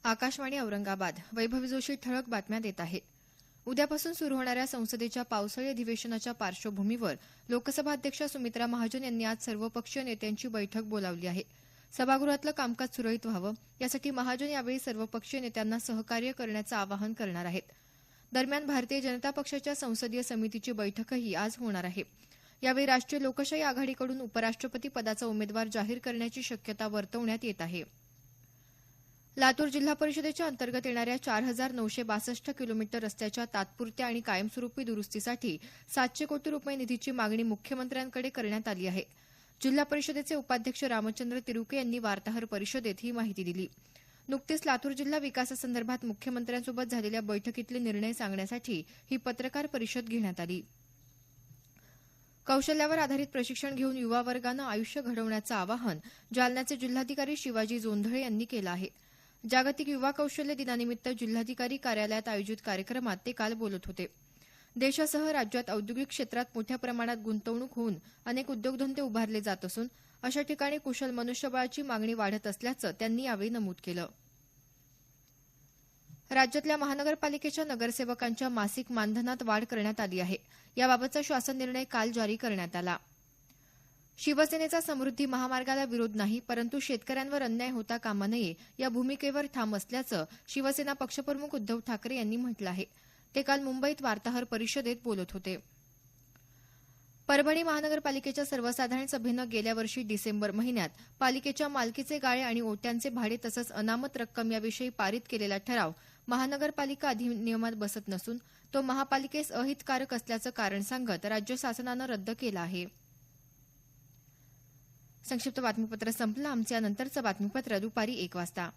आकाशवाणी औरंगाबाद. वैभव जोशी ठळक बातम्या देत आहेत. उद्यापासून सुरू होणाऱ्या संसदेच्या पावसाळी अधिवेशनाच्या पार्श्वभूमीवर लोकसभा अध्यक्षा सुमित्रा महाजन यांनी आज सर्वपक्षीय नेत्यांची बैठक बोलावली आहे. सभागृहातलं कामकाज सुरळीत व्हावं यासाठी महाजन यावेळी सर्वपक्षीय नेत्यांना सहकार्य करण्याचं आवाहन करणार आहेत. दरम्यान भारतीय जनता पक्षाच्या संसदीय समितीची बैठकही आज होणार आहे. यावेळी राष्ट्रीय लोकशाही आघाडीकडून उपराष्ट्रपती पदाचा उमेदवार जाहीर करण्याची शक्यता वर्तवण्यात येत आहे. लातूर जिल्हा परिषदेच्या अंतर्गत येणाऱ्या 4,962 किलोमीटर रस्त्याच्या तात्पुरत्या आणि कायमस्वरूपी दुरुस्तीसाठी 700 कोटी रुपये निधीची मागणी मुख्यमंत्र्यांकडे करण्यात आली आहे. जिल्हा परिषदेचे उपाध्यक्ष रामचंद्र तिरुके यांनी वार्ताहर परिषदेत ही माहिती दिली. नुकतीच लातूर जिल्हा विकासासंदर्भात मुख्यमंत्र्यांसोबत झालेल्या बैठकीतले निर्णय सांगण्यासाठी ही पत्रकार परिषद घेण्यात आली. कौशल्यावर आधारित प्रशिक्षण घेऊन युवा वर्गानं आयुष्य घडवण्याचं आवाहन जालन्याचे जिल्हाधिकारी शिवाजी जोंधळे यांनी केलं आहे. जागतिक युवा कौशल्य दिनानिमित्त जिल्हाधिकारी कार्यालयात आयोजित कार्यक्रमात ते काल बोलत होते. देशासह राज्यात औद्योगिक क्षेत्रात मोठ्या प्रमाणात गुंतवणूक होऊन अनेक उद्योगधंदे उभारले जात असून अशा ठिकाणी कुशल मनुष्यबळाची मागणी वाढत असल्याचं त्यांनी यावेळी नमूद केलं. राज्यातल्या महानगरपालिकेच्या नगरसेवकांच्या मासिक मानधनात वाढ करण्यात आली आहे. याबाबतचा शासन निर्णय काल जारी करण्यात आला. शिवसेनेचा समृद्धी महामार्गाला विरोध नाही, परंतु शेतकऱ्यांवर अन्याय होता कामा नये या भूमिकेवर ठाम असल्याचं शिवसेना पक्षप्रमुख उद्धव ठाकरे यांनी म्हटलं आहे. ते काल मुंबईत वार्ताहर परिषदेत बोलत होते. परभणी महानगरपालिकेच्या सर्वसाधारण सभेनं गेल्या वर्षी डिसेंबर महिन्यात पालिकेच्या मालकीचे गाळे आणि ओट्यांचे भाडे तसंच अनामत रक्कम याविषयी पारित केलेला ठराव महानगरपालिका अधिनियमात बसत नसून तो महापालिकेस अहितकारक असल्याचं कारण सांगत राज्य शासनानं रद्द केला आहे. संक्षिप्त बातमीपत्र संपलं. आमचे यानंतरचं बातमीपत्र दुपारी 1 वाजता.